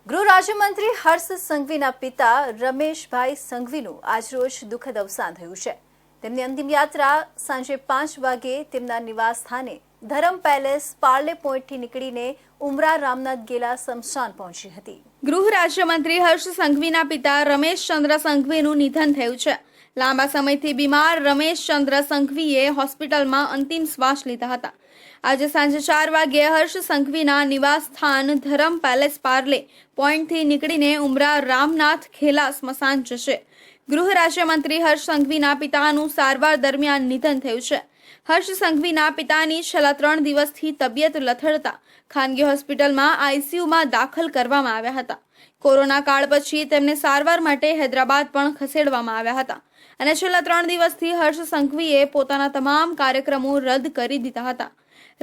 ગૃહ રાજ્યમંત્રી હર્ષ સંઘવીના પિતા રમેશભાઈ સંઘવીનું આજરોજ દુઃખદ અવસાન થયું છે। તેમની અંતિમ યાત્રા સાંજે 5 વાગે તેમના નિવાસ સ્થાને ધરમ પેલેસ પાર્લે પોઈન્ટથી નીકળીને ઉમરા રામનાથ ગેલા સ્મશાન પહોંચી હતી। ગૃહ રાજ્યમંત્રી હર્ષ સંઘવીના પિતા રમેશચંદ્ર સંઘવીનું નિધન થયું છે। લાંબા સમયથી બીમાર રમેશચંદ્ર સંઘવીએ હોસ્પિટલમાં અંતિમ શ્વાસ લીધા હતા। આજે સાંજે 4 વાગ્યે હર્ષ સંઘવીના નિવાસ સ્થાન ધરમ પેલેસ પાર્લે પોઈન્ટથી નીકળીને ઉમરા રામનાથ ખેલા સ્મશાન જશે। ગૃહ રાજ્યમંત્રી હર્ષ સંઘવીના પિતાનું સારવાર દરમિયાન નિધન થયું છે। હર્ષ સંઘવીના પિતાની છેલ્લા 3 દિવસથી તબિયત લથડતા ખાનગી હોસ્પિટલમાં આઈસીયુમાં દાખલ કરવામાં આવ્યા હતા। કોરોના કાળ પછી તેમને સારવાર માટે હૈદરાબાદ પણ ખસેડવામાં આવ્યા હતા અને છેલ્લા 3 દિવસથી હર્ષ સંઘવીએ પોતાના તમામ કાર્યક્રમો રદ કરી દીધા હતા।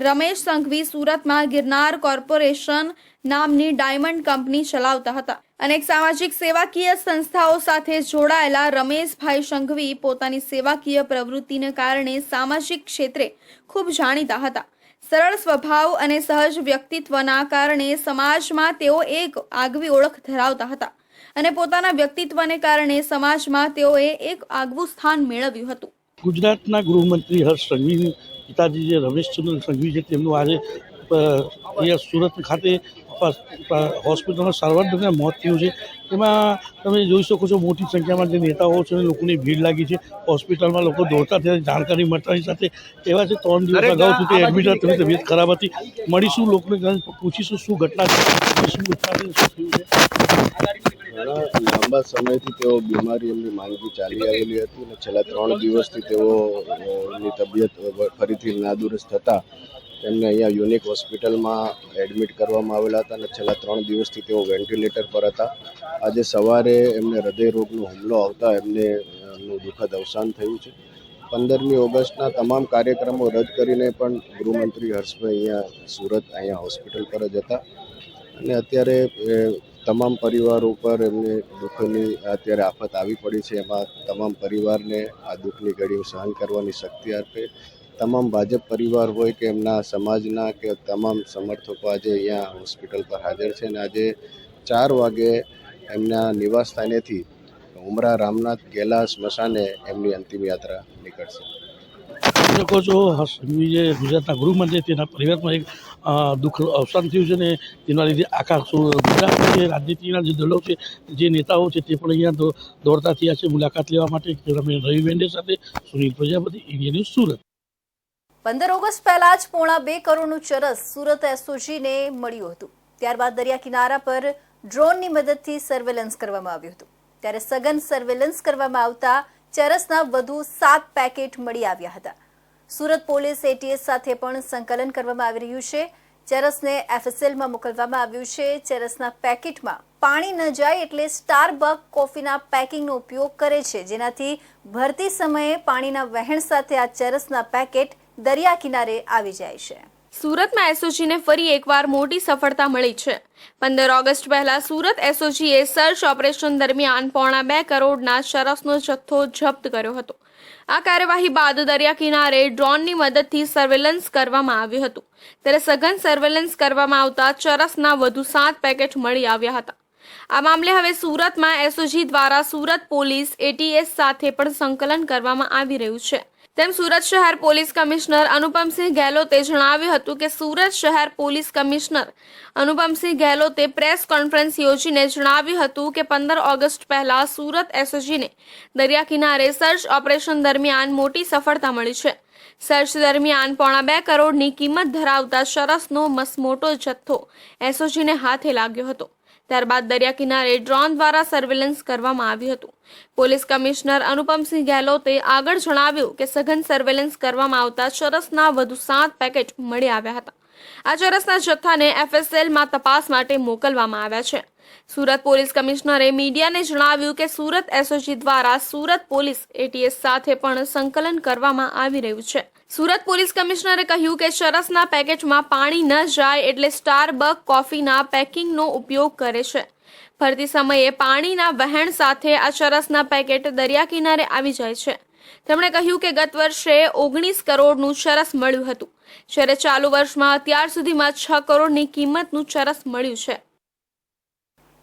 રમેશ સંઘવી સુરતમાં ગિરનાર કોર્પોરેશન નામની ડાયમંડ કંપની ચલાવતા હતા। અનેક સામાજિક સેવાકીય સંસ્થાઓ સાથે જોડાયેલા રમેશભાઈ સંઘવી પોતાની સેવાકીય પ્રવૃત્તિને કારણે સામાજિક ક્ષેત્રે ખૂબ જાણીતા હતા। સરળ સ્વભાવ અને સહજ વ્યક્તિત્વના કારણે સમાજમાં તેઓ એક આગવી ઓળખ ધરાવતા હતા અને પોતાના વ્યક્તિત્વને કારણે સમાજમાં તેઓએ એક આગવું સ્થાન મેળવ્યું હતું। ગુજરાતના ગૃહમંત્રી હર્ષ સંઘવી પિતાજી જે રમેશચંદ્ર સંઘવી છે તેમનું આજે અહીંયા સુરત ખાતે હોસ્પિટલમાં સારવાર દરમિયાન મોત થયું છે। એમાં તમે જોઈ શકો છો મોટી સંખ્યામાં જે નેતાઓ છે લોકોની ભીડ લાગી છે। હોસ્પિટલમાં લોકો દોડતા થયા, જાણકારી મળતાની સાથે એવા છે 3 દિવસ અગાઉ સુધી એડમિટ હતા, તેમની તબિયત ખરાબ હતી। મળીશું લોકોને પૂછીશું શું ઘટના છે, શું થયું છે। લાંબા સમયથી તેઓ બીમારી એમની માંદગી ચાલી આવેલી હતી અને છેલ્લા 3 દિવસથી તેઓની તબિયત ફરીથી નાદુરસ્ત થતાં તેમને અહીંયા યુનિક હોસ્પિટલમાં એડમિટ કરવામાં આવેલા હતા અને છેલ્લા 3 દિવસથી તેઓ વેન્ટિલેટર પર હતા। આજે સવારે એમને હૃદયરોગનો હુમલો આવતા એમનું દુઃખદ અવસાન થયું છે। 15મી ઓગસ્ટના તમામ કાર્યક્રમો રદ કરીને પણ ગૃહમંત્રી હર્ષભાઈ અહીંયા હોસ્પિટલ પર જ હતા અને અત્યારે તમામ પરિવારો ઉપર એમને દુઃખની અત્યારે આફત આવી પડી છે। એમાં તમામ પરિવારને આ દુઃખની ઘડી સહન કરવાની શક્તિ આપે। તમામ ભાજપ પરિવાર હોય કે એમના સમાજના કે તમામ સમર્થકો આજે અહીંયા હોસ્પિટલ પર હાજર છે અને આજે 4 વાગે એમના નિવાસ સ્થાનેથી ઉમરા રામનાથ ગેલા સ્મશાને એમની અંતિમ યાત્રા નીકળશે। શકો છો હર્ષ સંઘવી જે ગુજરાતના ગૃહમંત્રી તેના પરિવારમાં એક દુઃખ અવસાન થયું છે ને તેના લીધે આખા ગુજરાતના જે રાજનીતિના જે દળો છે, જે નેતાઓ છે તે પણ અહીંયા દોડતા થયા છે મુલાકાત લેવા માટે। રવિ વેંડે સાથે Sunil Prajapati, India news, Surat. 15 August પહેલા જ 2.5 કરોડનું ચરસ સુરત એસઓજીને મળ્યું હતું। ત્યારબાદ દરિયા કિનારા પર ડ્રોનની મદદથી સર્વેલન્સ કરવામાં આવ્યું હતું। ત્યારે સઘન સર્વેલન્સ કરવામાં આવતા ચરસના વધુ 7 પેકેટ મળી આવ્યા હતા। સુરત પોલીસ એટીએસ સાથે પણ સંકલન કરવામાં આવી રહ્યું છે। ચરસને એફએસએલમાં મોકલવામાં આવ્યું છે। ચરસના પેકેટમાં પાણી ન જાય એટલે સ્ટારબક કોફીના પેકિંગનો ઉપયોગ કરે છે, જેનાથી ભરતી સમયે પાણીના વહેણ સાથે આ ચરસના પેકેટ દરિયા કિનારે આવી જાય છે। સુરતમાં એસઓજીને ફરી એકવાર મોટી સફળતા મળી છે। 15 ઓગસ્ટ પહેલા સુરત એસઓજીએ સર્ચ ઓપરેશન દરમિયાન 2.5 કરોડના ચરસનો જથ્થો જપ્ત કર્યો હતો। આ કાર્યવાહી બાદ દરિયા કિનારે ડ્રોનની મદદથી સર્વેલન્સ કરવામાં આવ્યું હતું। ત્યારે સઘન સર્વેલન્સ કરવામાં આવતા ચરસના વધુ 7 પેકેટ મળી આવ્યા હતા। આ મામલે હવે સુરતમાં એસઓજી દ્વારા સુરત પોલીસ એટીએસ સાથે પણ સંકલન કરવામાં આવી રહ્યું છે। તેમ સુરત શહેર પોલીસ કમિશનર અનુપમસિંહ ગેહલોતે જણાવ્યું હતું કે સુરત શહેર પોલીસ કમિશનર અનુપમસિંહ ગેહલોતે પ્રેસ કોન્ફરન્સ યોજીને જણાવ્યું હતું કે 15 ઓગસ્ટ પહેલા સુરત એસઓજીને દરિયા કિનારે સર્ચ ઓપરેશન દરમિયાન મોટી સફળતા મળી છે। સર્ચ દરમિયાન 2.5 કરોડની કિંમત ધરાવતા ચરસનો મસમોટો જથ્થો એસઓજીને હાથે લાગ્યો હતો। ત્યારબાદ દરિયા કિનારે ડ્રોન દ્વારા સર્વેલન્સ કરવામાં આવ્યું હતું। પોલીસ કમિશનર અનુપમસિંહ ગેહલોતે આગળ જણાવ્યું કે સઘન સર્વેલન્સ કરવામાં આવતા ચરસના વધુ 7 પેકેટ મળી આવ્યા હતા। આ ચરસના જથ્થાને એફએસએલમાં તપાસ માટે મોકલવામાં આવ્યા છે। સુરત પોલીસ કમિશનરે મીડિયાને જણાવ્યું કે સુરત એસઓજી દ્વારા સુરત પોલીસ એટીએસ સાથે પણ સંકલન કરવામાં આવી રહ્યું છે। સુરત પોલીસ કમિશનરે કહ્યું કે ચરસના પેકેટમાં પાણી ન જાય એટલે સ્ટારબક કોફીના પેકિંગનો ઉપયોગ કરે છે। ભરતી સમયે પાણીના વહેણ સાથે આ ચરસના પેકેટ દરિયા કિનારે આવી જાય છે। તેમણે કહ્યું કે ગત વર્ષે 19 કરોડનું ચરસ મળ્યું હતું, જ્યારે ચાલુ વર્ષમાં અત્યાર સુધીમાં 6 કરોડની કિંમતનું ચરસ મળ્યું છે।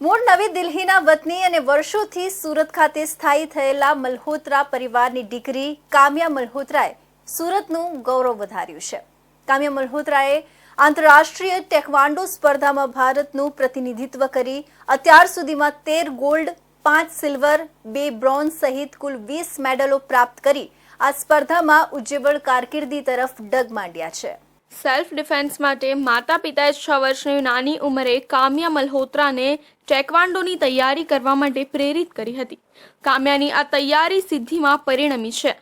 મૂળ નવી દિલ્હીના વતની અને વર્ષોથી સુરત ખાતે સ્થાયી થયેલા મલ્હોત્રા પરિવારની દીકરી કામ્યા મલ્હોત્રાએ સુરતનું ગૌરવ વધાર્યું છે. કામ્યા મલ્હોત્રાએ આંતરરાષ્ટ્રીય ટેકવાન્ડો સ્પર્ધામાં ભારતનું પ્રતિનિધિત્વ કરી અત્યાર સુધીમાં 13 ગોલ્ડ, 5 સિલ્વર, 2 બ્રોન્ઝ સહિત કુલ 20 મેડલો પ્રાપ્ત કરી આ સ્પર્ધામાં ઉજ્જવળ કારકિર્દી તરફ ડગ માંડ્યા છે. સેલ્ફ ડિફેન્સ માટે માતા પિતાએ 6 વર્ષની નાની ઉંમરે કામ્યા મલ્હોત્રાને ટેકવાન્ડોની તૈયારી કરવા માટે પ્રેરિત કરી હતી. કામ્યાની આ તૈયારી સિદ્ધિમાં પરિણમી છે.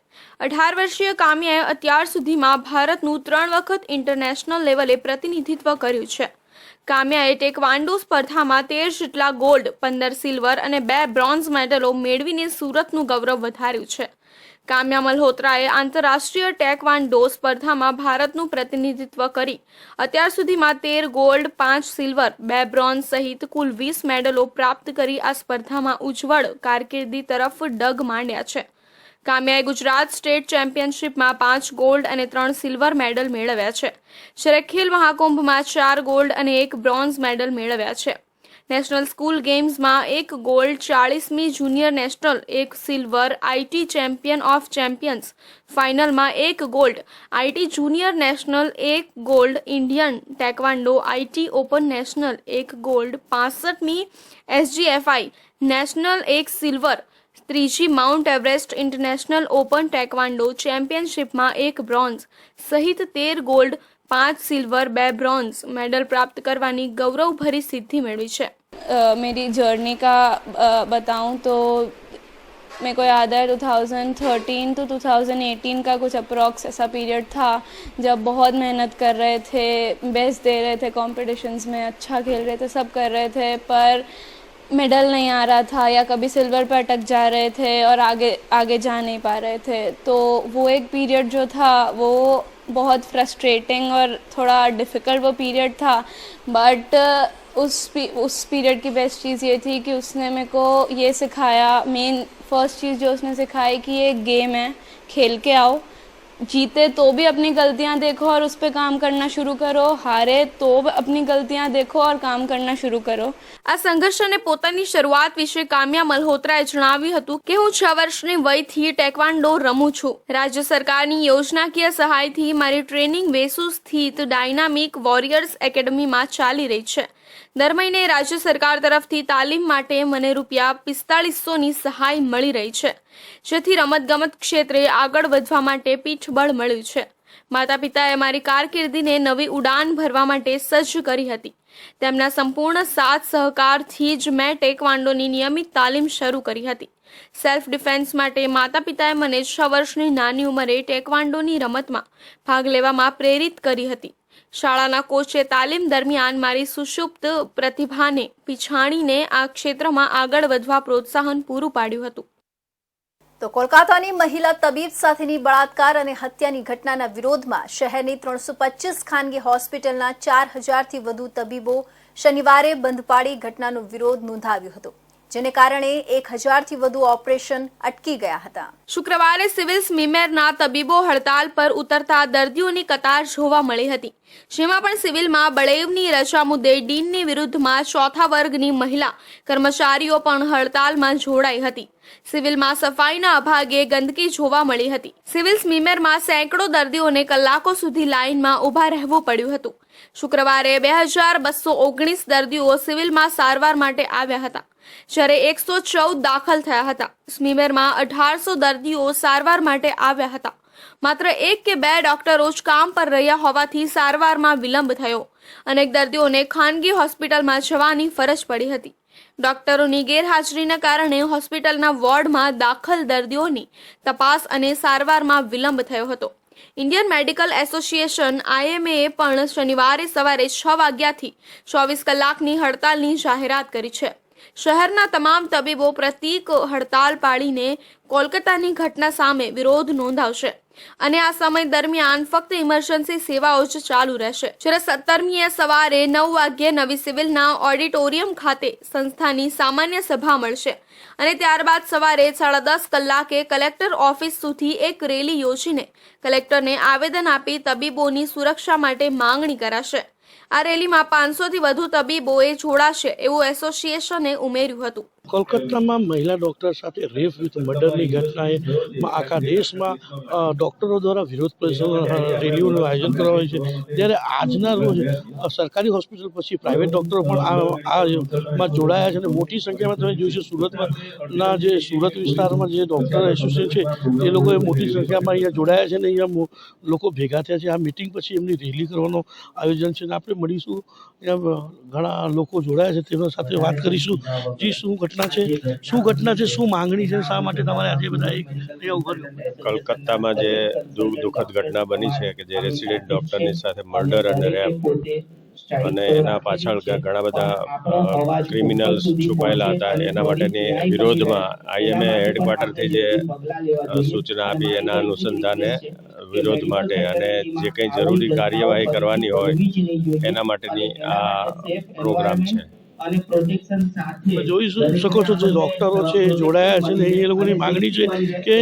18 વર્ષીય કામ્યાએ અત્યાર સુધીમાં ભારતનું 3 વખત ઇન્ટરનેશનલ લેવલે પ્રતિનિધિત્વ કર્યું છે. કામ્યાએ ટેકવાન્ડો સ્પર્ધામાં 13 જેટલા ગોલ્ડ, 15 સિલ્વર અને 2 બ્રોન્ઝ મેડલો મેળવીને સુરતનું ગૌરવ વધાર્યું છે. કામ્યા મલ્હોત્રાએ આંતરરાષ્ટ્રીય ટેકવાન્ડો સ્પર્ધામાં ભારતનું પ્રતિનિધિત્વ કરી અત્યાર સુધીમાં 13 ગોલ્ડ, 5 સિલ્વર, 2 બ્રોન્ઝ સહિત કુલ 20 મેડલો પ્રાપ્ત કરી આ સ્પર્ધામાં ઉજ્જવળ કારકિર્દી તરફ ડગ માંડ્યા છે. કામ્યાએ ગુજરાત સ્ટેટ ચેમ્પિયનશિપમાં 5 ગોલ્ડ અને 3 સિલ્વર મેડલ મેળવ્યા છે. જ્યારે ખેલ મહાકુંભમાં 4 ગોલ્ડ અને 1 બ્રોન્ઝ મેડલ મેળવ્યા છે. નેશનલ સ્કૂલ ગેમ્સમાં 1 ગોલ્ડ, 40મી junior national, 1 silver, IT champion of champions ફાઇનલમાં 1 gold, IT junior national 1 gold, Indian taekwondo IT open national 1 gold, 65મી એસજીએફઆઈ નેશનલ 1 સિલ્વર, 3જી Mount Everest international open taekwondo ચેમ્પિયનશિપમાં 1 bronze સહિત 13 gold, 5 silver, 2 bronze medal प्राप्त करवानी गौरव भरी सिद्धि मेळवी छे. मेरी जर्नी का बताऊं तो मेरे को याद है 2013 to 2018 का कुछ अप्रॉक्स ऐसा पीरियड था जब बहुत मेहनत कर रहे थे, बेस्ट दे रहे थे कॉम्पिटिशन्स में, अच्छा खेल रहे थे, सब कर रहे थे, पर मेडल नहीं आ रहा था या कभी सिल्वर पर अटक जा रहे थे और आगे जा नहीं पा रहे थे. तो वो एक पीरियड जो था वो बहुत फ्रस्ट्रेटिंग और थोड़ा डिफ़िकल्ट वो पीरियड था. बट उस पीरियड की बेस्ट चीज़ ये थी कि उसने मेरे को ये सिखाया, मेन फर्स्ट चीज़ जो उसने सिखाई कि ये गेम है, खेल के आओ, जीते तो भी अपनी गलतियां देखो और उस पर काम करना शुरू करो, हारे तो अपनी गलतियां देखो और काम करना शुरू करो. આ સંઘર્ષ અને પોતાની શરૂઆત વિશે કામ્યા મલ્હોત્રાએ જણાવ્યું હતું કે હું 6 વર્ષની વયથી ટેકવાન્ડો રમું છું. રાજ્ય સરકારની યોજનાકીય સહાયથી મારી ટ્રેનિંગ વેસુ સ્થિત ડાયનામિક વોરિયર્સ એકેડમીમાં ચાલી રહી છે. દર મહિને રાજ્ય સરકાર તરફથી તાલીમ માટે મને ₹4500ની સહાય મળી રહી છે, જેથી રમતગમત ક્ષેત્રે આગળ વધવા માટે પીઠબળ મળ્યું છે. માતા પિતાએ મારી કારકિર્દીને નવી ઉડાન ભરવા માટે સજ્જ કરી હતી. તેમના સંપૂર્ણ સાથ સહકારથી જ મેં ટેકવાન્ડોની નિયમિત તાલીમ શરૂ કરી હતી. સેલ્ફ ડિફેન્સ માટે માતા પિતાએ મને 6 વર્ષની નાની ઉંમરે ટેકવાન્ડોની રમતમાં ભાગ લેવામાં પ્રેરિત કરી હતી. શાળાના કોચે તાલીમ દરમિયાન મારી સુષુપ્ત પ્રતિભાને પીછાણીને આ ક્ષેત્રમાં આગળ વધવા પ્રોત્સાહન પૂરું પાડ્યું હતું. તો કોલકાતાની મહિલા તબીબ સાથેની બળાત્કાર અને હત્યાની ઘટનાના વિરોધમાં શહેરની 325 ખાનગી હોસ્પિટલના 4000થી વધુ તબીબો શનિવારે બંધ પાડી ઘટનાનો વિરોધ નોંધાવ્યો હતો, જેને કારણે 1000થી વધુ ઓપરેશન અટકી ગયા હતા. શુક્રવારે સિવિલ સ્મીમેરના તબીબો હડતાલ પર ઉતરતા દર્દીઓની કતાર જોવા મળી હતી, જેમાં પણ સિવિલમાં બળેવની રજા મુદ્દે ડીનની વિરુદ્ધમાં ચોથા વર્ગની મહિલા કર્મચારીઓ પણ હડતાલમાં જોડાઈ હતી. સિવિલમાં સફાઈના અભાગે ગંદકી જોવા મળી હતી. સિવિલ સ્મીમેરમાં સેંકડો દર્દીઓને કલાકો સુધી લાઇનમાં ઊભા રહેવું પડ્યું હતું. શુક્રવારે 2219 દર્દીઓ સિવિલમાં સારવાર માટે આવ્યા હતા, જ્યારે 114 દાખલ થયા હતા. સ્મીમેરમાં 1800 દર્દીઓ સારવાર માટે આવ્યા હતા. માત્ર 1 કે 2 ડોક્ટરો જ કામ પર રહ્યા હોવાથી સારવારમાં વિલંબ થયો. અનેક દર્દીઓને ખાનગી હોસ્પિટલમાં જવાની ફરજ પડી હતી. ડોક્ટરોની ગેરહાજરીના કારણે હોસ્પિટલના વોર્ડમાં દાખલ દર્દીઓની તપાસ અને સારવારમાં વિલંબ થયો હતો. ઇન્ડિયન મેડિકલ એસોસિએશન IMA પણ શનિવારે સવારે 6 વાગ્યાથી 24 કલાકની હડતાલની જાહેરાત કરી છે. શહેરના તમામ તબીબો પ્રતીક હડતાલ પાડીને કોલકાતાની ઘટના સામે વિરોધ નોંધાવશે અને આ સમય દરમિયાન ફક્ત ઇમરજન્સી સેવાઓ જ ચાલુ રહેશે. જ્યારે 17મીએ સવારે 9 વાગ્યે નવી સિવિલના ઓડિટોરિયમ ખાતે સંસ્થાની સામાન્ય સભા મળશે અને ત્યારબાદ સવારે 10:30 કલાકે કલેક્ટર ઓફિસ સુધી એક રેલી યોજીને કલેક્ટરને આવેદન આપી તબીબોની સુરક્ષા માટે માંગણી કરાશે. આ રેલીમાં 500થી વધુ તબીબોએ જોડાશે એવું એસોસિએશને ઉમેર્યું હતું. કોલકાતામાં મહિલા ડૉક્ટર સાથે રેપ વિથ મર્ડરની ઘટનાએ આખા દેશમાં ડૉક્ટરો દ્વારા વિરોધ રેલીઓનું આયોજન કરવામાં આવ્યું છે. જ્યારે આજના રોજ સરકારી હોસ્પિટલ પછી પ્રાઇવેટ ડૉક્ટરો પણ આમાં જોડાયા છે અને મોટી સંખ્યામાં તમે જોઈશું સુરતના જે સુરત વિસ્તારમાં જે ડૉક્ટર એસોસિએશન છે એ લોકોએ મોટી સંખ્યામાં અહીંયા જોડાયા છે અને અહીંયા લોકો ભેગા થયા છે. આ મિટિંગ પછી એમની રેલી કરવાનું આયોજન છે અને આપણે મળીશું. અહીંયા ઘણા લોકો જોડાયા છે તેમના સાથે વાત કરીશું. જી, શું ઘટના છે, શું માંગણી છે, શા માટે તમારે આજે બધા અહીંયા ઉભા રહ્યું? કલકત્તામાં જે દુઃખદ ઘટના બની છે કે જે રેસિડેન્ટ ડૉક્ટરની સાથે મર્ડર અને રેપ અને એના પાછળ ઘણા બધા ક્રિમિનલ્સ છુપાયેલા હતા, એના માટેની વિરોધમાં આઈએમએ હેડક્વાર્ટરથી જે સૂચના આપી એના અનુસંધાને વિરોધ માટે અને જે કંઈ જરૂરી કાર્યવાહી કરવાની હોય એના માટેની આ પ્રોગ્રામ છે. જોઈ શકો છો જે ડૉક્ટરો છે એ જોડાયા છે ને એ લોકોની માંગણી છે કે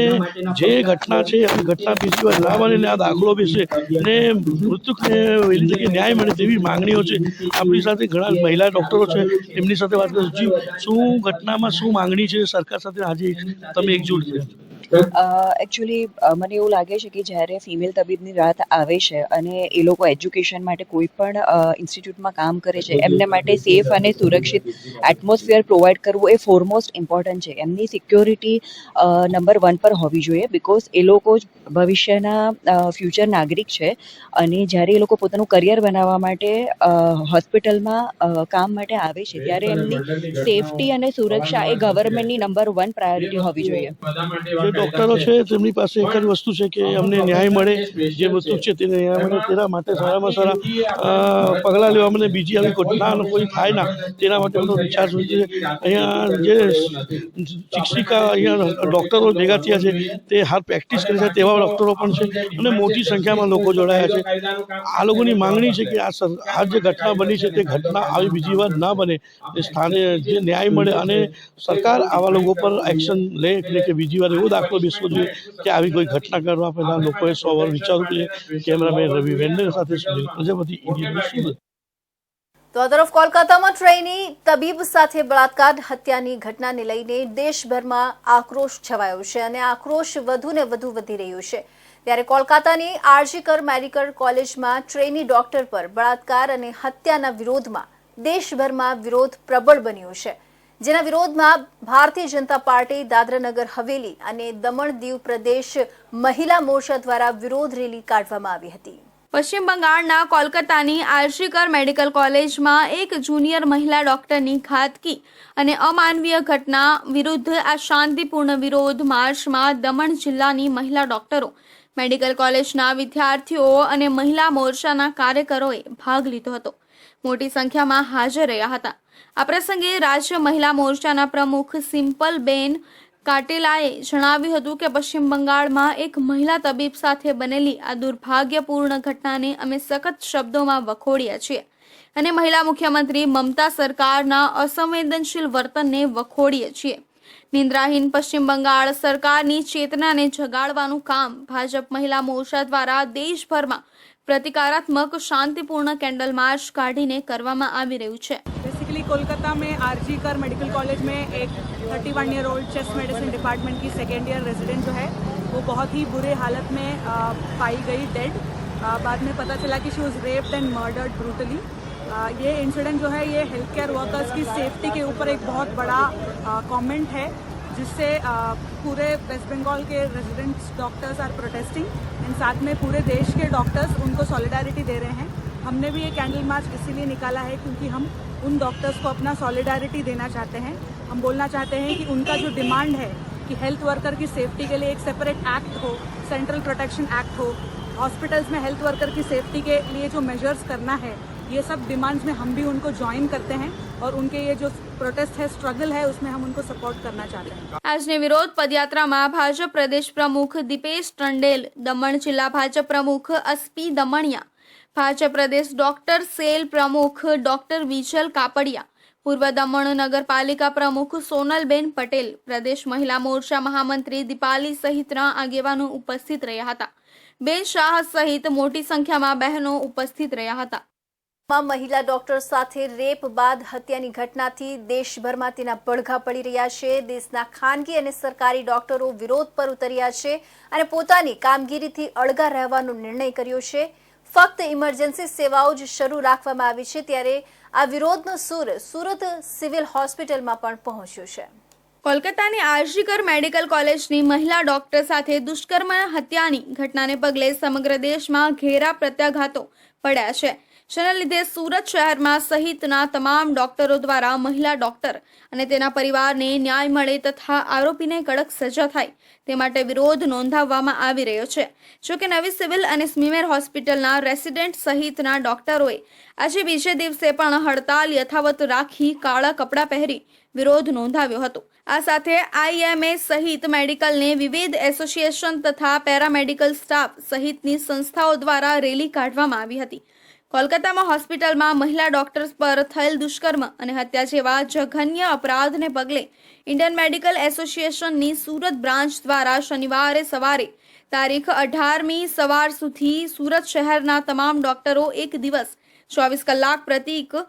જે ઘટના છે એ ઘટના બીજી વાર ના બને ને આ દાખલો બેસે ને મૃતકને વહેલી તકે ન્યાય મળે તેવી માંગણીઓ છે. આપણી સાથે ઘણા મહિલા ડૉક્ટરો છે, એમની સાથે વાત કરીશું. શું ઘટનામાં શું માંગણી છે સરકાર સાથે આજે તમે એકજૂટ થયા? એકચ્યુઅલી મને એવું લાગે છે કે જ્યારે ફિમેલ તબીબની રાત આવે છે અને એ લોકો એજ્યુકેશન માટે કોઈ પણ ઇન્સ્ટિટ્યૂટમાં કામ કરે છે, એમને માટે સેફ અને સુરક્ષિત એટમોસ્ફિયર પ્રોવાઈડ કરવું એ ફોરમોસ્ટ ઇમ્પોર્ટન્ટ છે. એમની સિક્યોરિટી નંબર 1 પર હોવી જોઈએ, બિકોઝ એ લોકો જ ભવિષ્યના ફ્યુચર નાગરિક છે અને જ્યારે એ લોકો પોતાનું કરિયર બનાવવા માટે હોસ્પિટલમાં કામ માટે આવે છે ત્યારે એમની સેફટી અને સુરક્ષા એ ગવર્મેન્ટની નંબર 1 પ્રાયોરિટી હોવી જોઈએ. જે ડૉક્ટરો છે તેમની પાસે એક જ વસ્તુ છે કે અમને ન્યાય મળે, જે વસ્તુ છે તેને ન્યાય મળે, તેના માટે સારામાં સારા પગલાં લેવા મને બીજી આવી ઘટના કોઈ થાય ના તેના માટે બધો વિચાર જોઈએ. અહીંયા જે શિક્ષિકા અહીંયા ડૉક્ટરો ભેગા થયા છે તે હાલ પ્રેક્ટિસ કરે છે તેવા ડૉક્ટરો પણ છે અને મોટી સંખ્યામાં લોકો જોડાયા છે. આ લોકોની માંગણી છે કે આ જે ઘટના બની છે તે ઘટના આવી બીજી વાર ના બને, તે સ્થાને જે ન્યાય મળે અને સરકાર આવા લોકો પર એક્શન લે કે બીજી વાર એવો દાખલો બેસવો જોઈએ કે આવી કોઈ ઘટના કરવા પહેલાં લોકોએ 100 વાર વિચારવું જોઈએ. કેમેરામેન રવિ વેન્ડર સાથે સુનિલ પ્રજાપતિ, ઇન્ડિયન ન્યૂઝ, સુરત. તો આ તરફ કોલકાતામાં ટ્રેની તબીબ સાથે બળાત્કાર હત્યાની ઘટનાને લઈને દેશભરમાં આક્રોશ છવાયો છે અને આક્રોશ વધુ ને વધુ વધી રહ્યો છે. ત્યારે કોલકાતાની આરજીકર મેડિકલ કોલેજમાં ટ્રેની ડોક્ટર પર બળાત્કાર અને હત્યાના વિરોધમાં દેશભરમાં વિરોધ પ્રબળ બન્યો છે, જેના વિરોધમાં ભારતીય જનતા પાર્ટી, દાદરાનગર હવેલી અને દમણ દીવ પ્રદેશ મહિલા મોરચા દ્વારા વિરોધ રેલી કાઢવામાં આવી હતી. પશ્ચિમ બંગાળના કોલકાતાની આરજીકર મેડિકલ કોલેજમાં એક જુનિયર મહિલા ડોક્ટરની ઘાતકી અને અમાનવીય ઘટના વિરુદ્ધ આ શાંતિપૂર્ણ વિરોધ માર્ચમાં દમણ જિલ્લાની મહિલા ડોક્ટરો, મેડિકલ કોલેજના વિદ્યાર્થીઓ અને મહિલા મોરચાના કાર્યકરોએ ભાગ લીધો હતો. મોટી સંખ્યામાં હાજર રહ્યા હતા. આ પ્રસંગે રાજ્ય મહિલા મોરચાના પ્રમુખ સિમ્પલબેન કાટેલાએ જણાવ્યું હતું કે પશ્ચિમ બંગાળમાં એક મહિલા તબીબ સાથે બનેલી આ દુર્ભાગ્યપૂર્ણ ઘટનાને અમે સખત શબ્દોમાં વખોડ્યા છીએ અને મહિલા મુખ્યમંત્રી મમતા સરકારના અસંવેદનશીલ વર્તનને વખોડીએ છીએ. નિંદ્રાહીન પશ્ચિમ બંગાળ સરકારની ચેતનાને જગાડવાનું કામ ભાજપ મહિલા મોરચા દ્વારા દેશભરમાં પ્રતિકારાત્મક શાंतिपूर्ण कैंडल मार्च काढ़ीने करवामा आवी रह्यु छे. बेसिकली कोलकाता में आरजीकर मेडिकल कॉलेज में एक 31 year old chest medicine department की सेकेंड ईयर रेजिडेंट जो है वो बहुत ही बुरे हालत में पाई गई डेड. बाद में पता चला कि she was raped and murdered brutally. ये इंसिडेंट जो है ये हेल्थ केयर वर्कर्स की सेफ्टी के ऊपर एक बहुत बड़ा कमेंट है, जिससे पूरे वेस्ट बंगाल के residents doctors are protesting and साथ में पूरे देश के डॉक्टर्स उनको सॉलिडारिटी दे रहे हैं. हमने भी ये कैंडल मार्च इसीलिए निकाला है क्योंकि हम उन डॉक्टर्स को अपना सॉलिडारिटी देना चाहते हैं. हम बोलना चाहते हैं कि उनका जो डिमांड है कि हेल्थ वर्कर की सेफ्टी के लिए एक सेपरेट एक्ट हो, सेंट्रल प्रोटेक्शन एक्ट हो, हॉस्पिटल्स में हेल्थ वर्कर की सेफ्टी के लिए जो मेजर्स करना है, ये सब डिमांड्स में हम भी उनको ज्वाइन करते हैं और उनके ये जो प्रोटेस्ट है, स्ट्रगल है, उसमें हम उनको सपोर्ट करना चाहते हैं. આજની વિરોધ પદયાત્રામાં ભાજપ પ્રદેશ પ્રમુખ દીપેશ ટંડેલ, દમણ જિલ્લા ભાજપ પ્રમુખ અસ્પી દમણિયા, ભાજપ પ્રદેશ ડોક્ટર સેલ પ્રમુખ ડોક્ટર વિજલ કાપડિયા, પૂર્વ દમણ નગરપાલિકા પ્રમુખ સોનલબેન પટેલ, પ્રદેશ મહિલા મોરચા મહામંત્રી દીપાલી સહિતના આગેવાનો ઉપસ્થિત રહ્યા હતા. બેન શાહ સહિત મોટી સંખ્યામાં બહેનો ઉપસ્થિત રહ્યા હતા. મહિલા ડોક્ટર સાથે રેપ બાદ હત્યાની ઘટનાથી દેશભરમાં તેના પડઘા પડી રહ્યા છે. દેશના ખાનગી અને સરકારી ડોક્ટરો વિરોધ પર ઉતર્યા છે અને પોતાની કામગીરીથી અળગા રહેવાનો નિર્ણય કર્યો છે. ફક્ત ઇમરજન્સી સેવાઓ જ શરૂ રાખવામાં આવી છે, ત્યારે આ વિરોધનો સૂર સુરત સિવિલ હોસ્પિટલમાં પણ પહોંચ્યો છે. કોલકાતાની આરજીકર મેડિકલ કોલેજની મહિલા ડોક્ટર સાથે દુષ્કર્મ હત્યાની ઘટનાને પગલે સમગ્ર દેશમાં ઘેરા પ્રત્યાઘાતો પડ્યા છે, જેના લીધે સુરત શહેરમાં સહિતના તમામ ડોક્ટરો દ્વારા મહિલા ડોક્ટર અને તેના પરિવારને ન્યાય મળે તથા આરોપીને કડક સજા થાય તે માટે વિરોધ નોંધાવવામાં આવી રહ્યો છે. જોકે નવી સિવિલ અને સ્મીમેર હોસ્પિટલના રેસિડેન્ટ સહિતના ડોક્ટરોએ આજે બીજે દિવસે પણ હડતાલ યથાવત રાખી કાળા કપડાં પહેરી વિરોધ નોંધાવ્યો હતો. આ સાથે આઈએમએ સહિત મેડિકલને વિવિધ એસોસિએશન તથા પેરામેડિકલ સ્ટાફ સહિતની સંસ્થાઓ દ્વારા રેલી કાઢવામાં આવી હતી. કોલકાતામાં હોસ્પિટલમાં મહિલા ડોક્ટર્સ પર થયેલ દુષ્કર્મ અને હત્યા જેવા જઘન્ય અપરાધને પગલે ઇન્ડિયન મેડિકલ એસોસિએશનની સુરત બ્રાન્ચ દ્વારા શનિવારે સવારે તારીખ 18મી સવાર સુધી સુરત શહેરના તમામ ડોક્ટરો એક દિવસ 24 કલાક પ્રતીક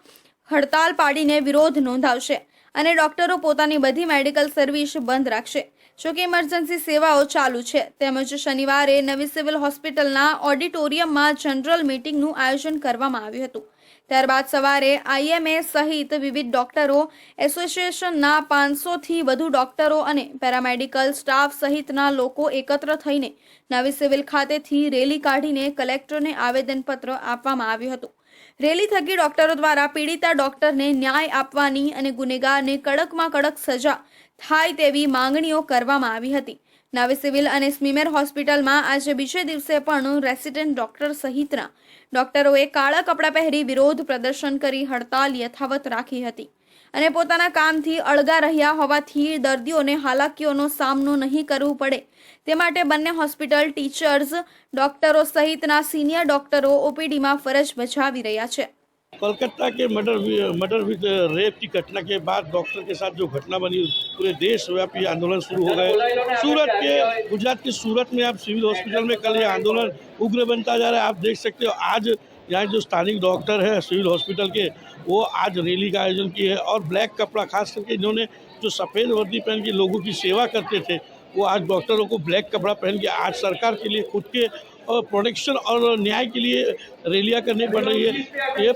હડતાલ પાડીને વિરોધ નોંધાવશે અને ડોક્ટરો પોતાની બધી મેડિકલ સર્વિસ બંધ રાખશે. જોકે ઇમરજન્સી સેવાઓ ચાલુ છે. તેમજ શનિવારે નવી સિવિલ હોસ્પિટલના ઓડિટોરિયમમાં જનરલ મીટિંગનું આયોજન કરવામાં આવ્યું હતું. ત્યારબાદ સવારે આઈએમએ સહિત વિવિધ ડોક્ટરો એસોસિએશનના 500થી વધુ ડોક્ટરો અને પેરામેડિકલ સ્ટાફ સહિતના લોકો એકત્ર થઈને નવી સિવિલ ખાતેથી રેલી કાઢીને કલેક્ટરને આવેદનપત્ર આપવામાં આવ્યું હતું. રેલી થકી ડોક્ટરો દ્વારા પીડિતા ડોક્ટરને ન્યાય આપવાની અને ગુનેગારને કડકમાં કડક સજા થાય તેવી માંગણીઓ કરવામાં આવી હતી. નવી સિવિલ અને સ્મીમેર હોસ્પિટલમાં આજે બીજે દિવસે પણ રેસિડેન્ટ ડોક્ટર સહિતના ડોક્ટરોએ કાળા કપડાં પહેરી વિરોધ પ્રદર્શન કરી હડતાલ યથાવત રાખી હતી અને પોતાના કામથી અળગા રહ્યા હોવાથી દર્દીઓને હાલાકીઓનો સામનો નહીં કરવો પડે તે માટે બંને હોસ્પિટલ ટીચર્સ डॉक्टरों सहितना सीनियर डॉक्टरों ओपीडी में फर्ज बजावी रहा है। कोलकाता के मर्डर विद रेप की घटना के बाद डॉक्टर के साथ जो घटना बनी पूरे देशव्यापी आंदोलन शुरू हो गए। सूरत के गुजरात के सूरत में आप सिविल हॉस्पिटल में कल ये आंदोलन उग्र बनता जा रहा है। आप देख सकते हो आज यहाँ जो स्थानिक डॉक्टर है सिविल हॉस्पिटल के वो आज रैली का आयोजन किए हैं और ब्लैक कपड़ा खास करके इन्होंने जो सफ़ेद वर्दी पहन के लोगों की सेवा करते थे वो आज डॉक्टरों को ब्लैक कपड़ा पहन के आज सरकार के लिए खुद के प्रोटेक्शन और न्याय के लिए रैलियाँ करनी पड़ रही है। ये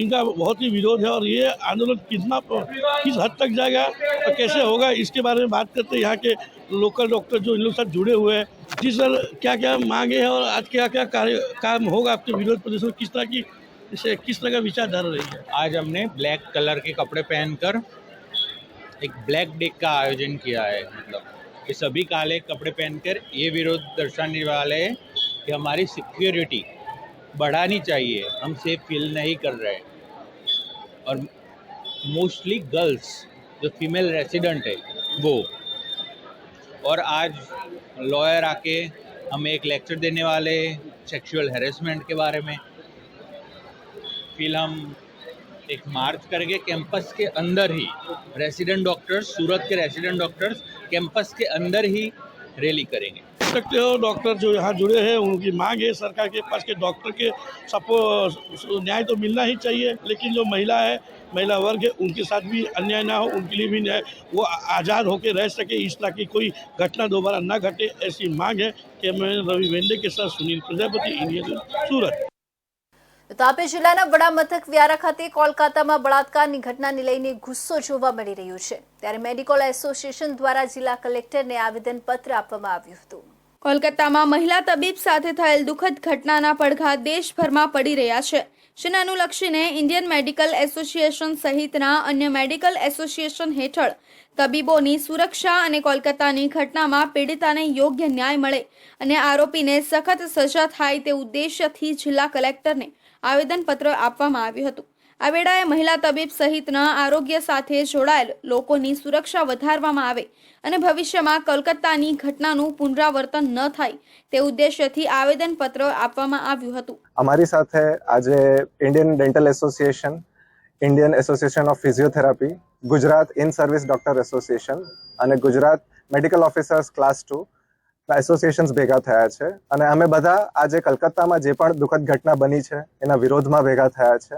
इनका बहुत ही विरोध है और ये आंदोलन किस हद तक जाएगा और कैसे होगा इसके बारे में बात करते हैं। यहाँ के लोकल डॉक्टर जो इन लोग साथ जुड़े हुए हैं। जी सर, क्या क्या मांगे हैं और आज क्या क्या काम होगा आपके विरोध प्रदर्शन, किस तरह का विचारधारा रही है? आज हमने ब्लैक कलर के कपड़े पहनकर एक ब्लैक डे का आयोजन किया है। मतलब कि सभी काले कपड़े पहनकर ये विरोध दर्शाने वाले हैं कि हमारी सिक्योरिटी बढ़ानी चाहिए, हम सेफ फील नहीं कर रहे। और मोस्टली गर्ल्स जो फीमेल रेसिडेंट है वो, और आज लॉयर आके हमें एक लेक्चर देने वाले सेक्सुअल हैरेसमेंट के बारे में। फिर हम एक मार्च करके कैंपस के अंदर ही रेसिडेंट डॉक्टर्स, सूरत के रेसिडेंट डॉक्टर्स कैंपस के अंदर ही रैली करेंगे। सकते हो डॉक्टर जो यहाँ जुड़े हैं उनकी मांग है सरकार के पास के डॉक्टर के सबको न्याय तो मिलना ही चाहिए, लेकिन जो महिला वर्ग है उनके साथ भी अन्याय ना हो, उनके लिए भी न्याय, वो आज़ाद होकर रह सके, इस तरह की कोई घटना दोबारा ना घटे, ऐसी मांग है। कि मैं रवि वेंदे के साथ सुनील प्रजापति, इंडिया सूरत। તાપી જિલ્લાના વડા મથક વ્યારા ખાતે કોલકાતામાં બળાત્કારની ઘટનાને લઈને ગુસ્સો જોવા મળી રહ્યો છે, ત્યારે મેડિકલ એસોસિએશન દ્વારા જિલ્લા કલેક્ટરને આવેદનપત્ર આપવામાં આવ્યું હતું। કોલકાતામાં મહિલા તબીબ સાથે થયેલ દુઃખદ ઘટનાના પડઘા દેશભરમાં પડી રહ્યા છે, જેને અનુલક્ષીને ઇન્ડિયન મેડિકલ એસોસિએશન સહિતના અન્ય મેડિકલ એસોસિએશન હેઠળ તબીબોની સુરક્ષા અને કોલકાતાની ઘટનામાં પીડિતાને યોગ્ય ન્યાય મળે અને આરોપીને સખત સજા થાય તે ઉદ્દેશ્યથી જિલ્લા કલેક્ટરને આવેદનપત્ર આપવામાં આવ્યું હતું। આ વેળાએ મહિલા તબીબ સહિતના આરોગ્ય સાથે જોડાયેલ લોકોની સુરક્ષા વધારવામાં આવે અને ભવિષ્યમાં કોલકાતાની ઘટનાનું પુનરાવર્તન ન થાય તે ઉદ્દેશ્યથી આવેદનપત્ર આપવામાં આવ્યું હતું। અમારી સાથે આજે Indian dental association, Indian association of physiotherapy, Gujarat in service doctor association અને Gujarat medical officers class 2 associations ભેગા થયા છે અને અમે બધા આજે કલકત્તામાં જે પણ દુઃખદ ઘટના બની છે એના વિરોધમાં ભેગા થયા છે।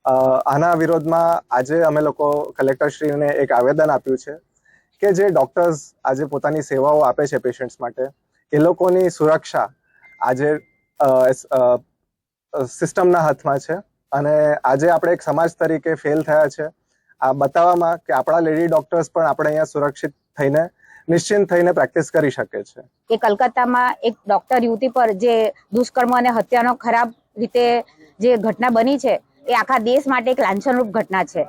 આના વિરોધમાં આજે અમે લોકો કલેક્ટરશ્રીને એક આવેદન આપ્યું છે કે જે ડૉક્ટર્સ આજે પોતાની સેવાઓ આપે છે પેશન્ટ્સ માટે, એ લોકોની સુરક્ષા આજે સિસ્ટમના હાથમાં છે અને આજે આપણે એક સમાજ તરીકે ફેલ થયા છે આ બતાવવામાં કે આપણા લેડી ડૉક્ટર્સ પણ આપણે અહીંયા સુરક્ષિત થઈને નિશ્ચિંત થઈને પ્રેક્ટિસ કરી શકે છે. કે કલકત્તામાં એક ડૉક્ટર યુવતી પર જે દુષ્કર્મ અને હત્યાનો ખરાબ રીતે જે ઘટના બની છે એ આખા દેશ માટે એક લાંછનરૂપ ઘટના છે.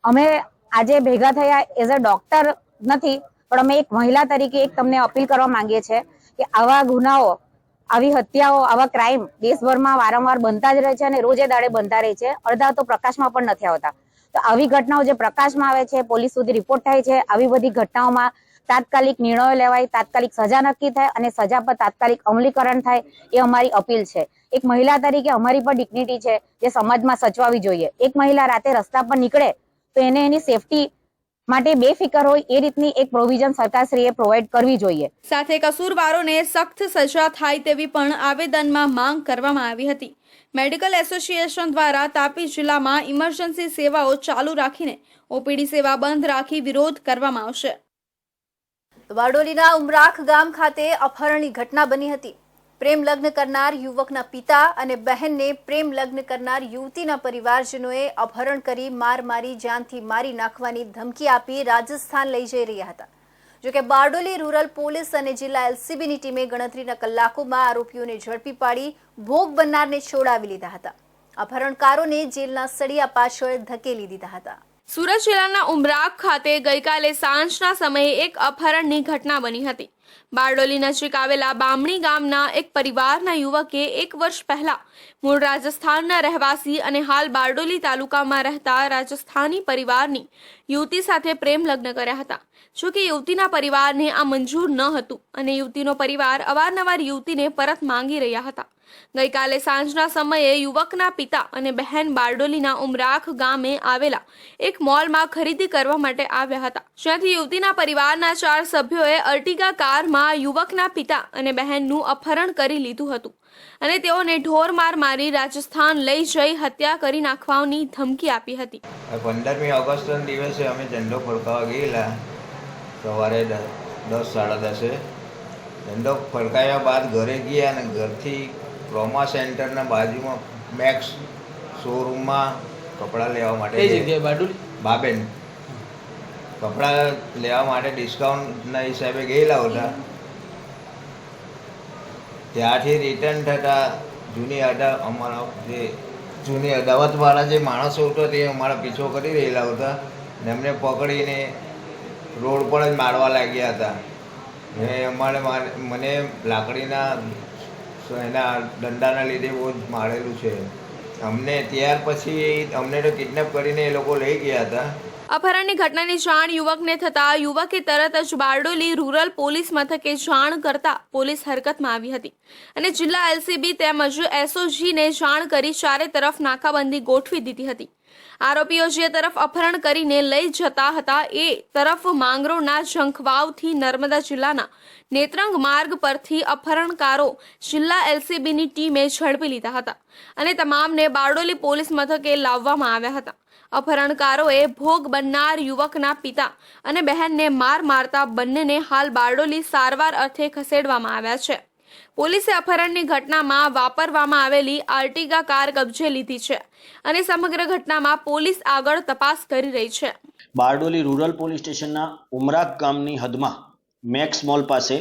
અમે આજે ભેગા થયા એઝ અ ડૉક્ટર નથી, પણ અમે એક મહિલા તરીકે એક તમને અપીલ કરવા માંગીએ છીએ કે આવા ગુનાઓ, આવી હત્યાઓ, આવા ક્રાઇમ દેશભરમાં વારંવાર બનતા જ રહે છે અને રોજે દાડે બનતા રહે છે. અડધા તો પ્રકાશમાં પણ નથી આવતા. તો આવી ઘટનાઓ જે પ્રકાશમાં આવે છે, પોલીસ સુધી રિપોર્ટ થાય છે, આવી બધી ઘટનાઓમાં તાત્કાલિક નિર્ણયો લેવાય, તાત્કાલિક સજા નક્કી થાય અને સજા પર તાત્કાલિક અમલીકરણ થાય, એ અમારી અપીલ છે. એક મહિલા તરીકે અમારી પણ ડિગ્નિટી છે જે સમાજમાં સચવાવી જોઈએ. એક મહિલા રાતે રસ્તા પર નીકળે તો એને એની સેફટી માટે બેફિકર હોય એ રીતની એક પ્રોવિઝન સરકારશ્રીએ પ્રોવાઈડ કરવી જોઈએ. સાથે કસૂરવારોને સખ્ત સજા થાય તેવી પણ આવેદનમાં માંગ કરવામાં આવી હતી. મેડિકલ એસોસિએશન દ્વારા તાપી જિલ્લામાં ઇમરજન્સી સેવાઓ ચાલુ રાખીને ઓપીડી સેવા બંધ રાખી વિરોધ કરવામાં આવશે. બારડોલીના ઉમરાખ ગામ ખાતે અપહરણની ઘટના બની હતી. પ્રેમ લગ્ન કરનાર યુવકના પિતા અને બહેનને પ્રેમ લગ્ન કરનાર યુવતીના પરિવારજનોએ અપહરણ કરી મારી જાનથી મારી નાખવાની ધમકી આપી રાજસ્થાન લઈ જઈ રહ્યા હતા. જોકે બારડોલી રૂરલ પોલીસ અને જિલ્લા એલસીબીની ટીમે ગણતરીના કલાકોમાં આરોપીઓને ઝડપી પાડી ભોગ બનનારને છોડાવી લીધા હતા. અપહરણકારોને જેલના સળિયા પાછળ ધકેલી દીધા હતા. સુરત જિલ્લાના ઉમરાખ ખાતે ગઈકાલે સાંજના સમયે એક અપહરણની ઘટના બની હતી. બારડોલી નજીક આવેલા બામણી ગામના એક પરિવારના યુવકે 1 વર્ષ પહેલા મૂળ રાજસ્થાનના રહેવાસી અને હાલ બારડોલી તાલુકામાં રહેતા રાજસ્થાની પરિવારની યુવતી સાથે પ્રેમ લગ્ન કર્યા હતા. જોકે યુવતીના પરિવારને આ મંજૂર ન હતું અને યુવતીનો પરિવાર અવારનવાર યુવતીને પરત માંગી રહ્યા હતા. ગઈકાલે સાંજના સમયે યુવકના પિતા અને બહેન બારડોલીના ઉમરાખ ગામે આવેલા એક મોલમાં ખરીદી કરવા માટે આવ્યા હતા. જ્યાંથી યુવતીના પરિવારના 4 સભ્યોએ અર્ટિગા કારમાં યુવકના પિતા અને બહેનનું અપહરણ કરી લીધું હતું અને તેઓને ઢોરમાર મારી રાજસ્થાન લઈ જઈ હત્યા કરી નાખવાની ધમકી આપી હતી. 15મી ઓગસ્ટના દિવસે અમે ઝંડો ફરકાવવા ગયેલા સવારે 10:30. ઝંડો ફરકાવ્યા બાદ ઘરે ગયા અને ઘરથી ટ્રોમા સેન્ટરના બાજુમાં મેક્સ શોરૂમમાં કપડાં લેવા માટે બાબેન કપડાં લેવા માટે ડિસ્કાઉન્ટના હિસાબે ગયેલા હતા. ત્યાંથી રિટર્ન થતાં અમારા જે જૂની અદાવતવાળા જે માણસો હતો તે અમારા પીછો કરી રહેલા હતા ને એમને પકડીને રોડ પર જ મારવા લાગ્યા હતા. મને લાકડીના એના દંડાના લીધે બહુ જ મારેલું છે અમને. ત્યાર પછી અમને તો કિડનેપ કરીને એ લોકો લઈ ગયા હતા. અપહરણની ઘટનાની જાણ યુવકને થતા યુવકે તરત જ બારડોલી રૂરલ પોલીસ મથકે જાણ કરતા પોલીસ હરકતમાં આવી હતી અને જિલ્લા એલસીબી તેમજ એસઓજીને જાણ કરી ચારે તરફ નાકાબંધી ગોઠવી દીધી હતી. આરોપીઓ જે તરફ અપહરણ કરીને લઈ જતા હતા એ તરફ માંગરોળના ઝંખવાવથી નર્મદા જિલ્લાના નેત્રંગ માર્ગ પરથી અપહરણકારો જિલ્લા એલસીબીની ટીમે ઝડપી લીધા હતા અને તમામને બારડોલી પોલીસ મથકે લાવવામાં આવ્યા હતા. અપહરણકારોએ ભોગ બનનાર યુવકના પિતા અને બહેનને મારતા બંનેને હાલ બારડોલી સારવાર અર્થે ખસેડવામાં આવ્યા છે. પોલીસે અપહરણની ઘટનામાં વાપરવામાં આવેલી આર્ટિગા કાર કબજે લીધી છે અને સમગ્ર ઘટનામાં પોલીસ આગળ તપાસ કરી રહી છે. બારડોલી રૂરલ પોલીસ સ્ટેશનના ઉમરાખ ગામની હદમાં મેક્સ મોલ પાસે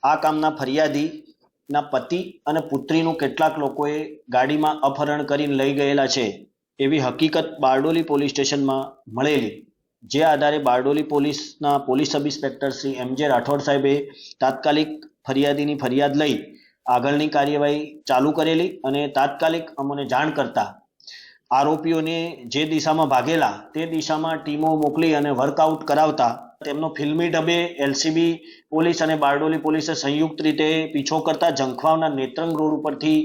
આ કામના ફરિયાદીના પતિ અને પુત્રીનું કેટલાક લોકોએ ગાડીમાં અપહરણ કરીને લઈ ગયેલા છે એવી હકીકત બારડોલી પોલીસ સ્ટેશનમાં મળેલી. જે આધારે બારડોલી પોલીસના police sub inspector Shri MJ Rathod સાહેબે તાત્કાલિક ફરિયાદીની ફરિયાદ લઈ આગળની કાર્યવાહી ચાલુ કરેલી અને તાત્કાલિક અમને જાણ કરતા આરોપીઓને જે દિશામાં ભાગેલા તે દિશામાં ટીમો મોકલી અને વર્કઆઉટ કરાવતા તેમનો ફિલ્મી ઢબે એલસીબી પોલીસ અને બારડોલી પોલીસે સંયુક્ત રીતે પીછો કરતા ઝંખવાવના નેત્રંગ રોડ ઉપરથી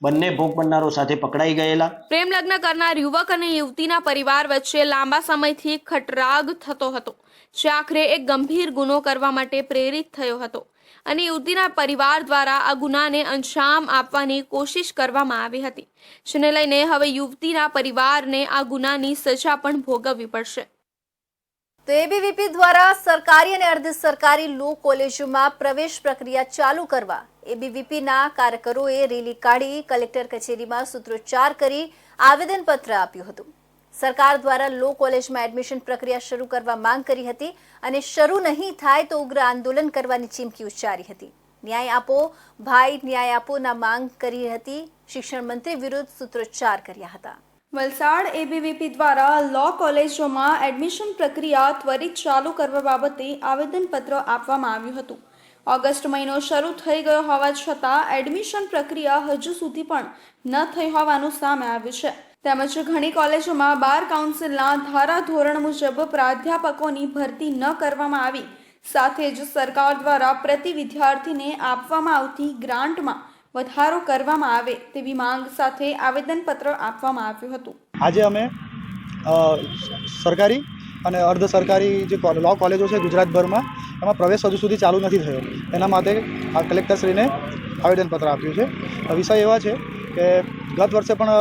બંને ભોગ બનનારો સાથે પકડાઈ ગયેલા. પ્રેમ લગ્ન કરનાર યુવક અને યુવતીના પરિવાર વચ્ચે લાંબા સમયથી ખટરાગ થતો હતો જે આખરે એક ગંભીર ગુનો કરવા માટે પ્રેરિત થયો હતો. અને યુવતીના પરિવાર દ્વારા આ ગુનાને અંજામ આપવાની કોશિશ કરવામાં આવી હતી, જેને લઈને હવે યુવતીના પરિવારને આ ગુનાની સજા પણ ભોગવવી પડશે. તો એબીવીપી દ્વારા સરકારી અને અર્ધ સરકારી લો કોલેજોમાં પ્રવેશ પ્રક્રિયા ચાલુ કરવા એબીવીપીના કાર્યકરોએ રેલી કાઢી કલેક્ટર કચેરીમાં સૂત્રોચ્ચાર કરી આવેદનપત્ર આપ્યું હતું. સરકાર દ્વારા લો કોલેજમાં એડમિશન પ્રક્રિયા શરૂ કરવા માંગ કરી હતી અને શરૂ નહીં થાય તો ઉગ્ર આંદોલન કરવાની ચીમકી ઉચ્ચારી હતી. ન્યાય આપો ભાઈ ન્યાય આપોના માંગ કરી હતી. શિક્ષણ મંત્રી વિરુદ્ધ સૂત્રોચ્ચાર કર્યા હતા. વલસાડ એબીવીપી દ્વારા લો કોલેજોમાં એડમિશન પ્રક્રિયા ત્વરિત ચાલુ કરવા બાબતે આવેદનપત્ર આપવામાં આવ્યું હતું. ઓગસ્ટ મહિનો શરૂ થઈ ગયો હોવા છતાં એડમિશન પ્રક્રિયા હજુ સુધી પણ ન થઈ હોવાનું સામે આવ્યું છે. તેમજ ઘણી કોલેજોમાં બાર કાઉન્સિલના ધારાધોરણ મુજબ પ્રાધ્યાપકોની ભરતી ન કરવામાં આવી, સાથે જ સરકાર દ્વારા પ્રતિ વિદ્યાર્થીને આપવામાં આવતી ગ્રાન્ટમાં વધારો કરવામાં આવે તેવી માંગ સાથે આવેદનપત્ર આપવામાં આવ્યું હતું. આજે અમે સરકારી અને અર્ધ સરકારી જે લો કોલેજો છે ગુજરાતભરમાં, એમાં પ્રવેશ હજુ સુધી ચાલુ નથી થયો. એના માટે આ કલેક્ટરશ્રીને આવેદનપત્ર આપ્યું છે. વિષય એવા છે કે ગત વર્ષે પણ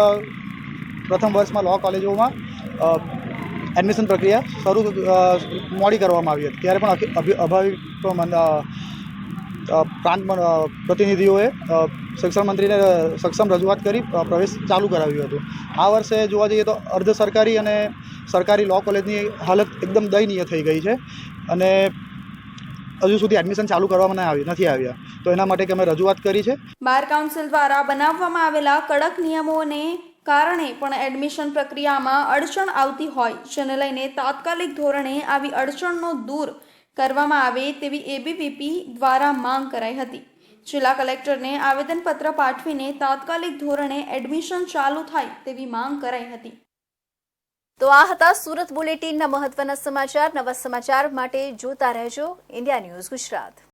પ્રથમ વર્ષમાં લો કોલેજોમાં એડમિશન પ્રક્રિયા શરૂ મોડી કરવામાં આવી હતી. ત્યારે પણ અભાવિક પ્રાંત પ્રતિનિધિઓએ શિક્ષણ મંત્રીને સક્ષમ રજૂઆત કરી પ્રવેશ ચાલુ કરાવ્યું હતું. આ વર્ષે જોવા જઈએ તો અર્ધ સરકારી અને સરકારી લો કોલેજની હાલત એકદમ દયનીય થઈ ગઈ છે અને હજુ સુધી એડમિશન ચાલુ કરવામાં નથી આવ્યા. તો એના માટે અમે રજૂઆત કરી છે. બાર કાઉન્સિલ દ્વારા બનાવવામાં આવેલા કડક નિયમોને કારણે પણ એડમિશન પ્રક્રિયામાં અડચણ આવતી હોય, જેને લઈને તાત્કાલિક ધોરણે આવી અડચણનો દૂર કરવામાં આવે તેવી એબીવીપી દ્વારા માંગ કરાઈ હતી. જિલ્લા કલેક્ટરને આવેદનપત્ર પાઠવીને તાત્કાલિક ધોરણે એડમિશન ચાલુ થાય તેવી માંગ કરાઈ હતી. તો આ હતા સુરત બુલેટિનના મહત્વના સમાચાર. નવા સમાચાર માટે જોતા રહેજો ઇન્ડિયા ન્યૂઝ ગુજરાત.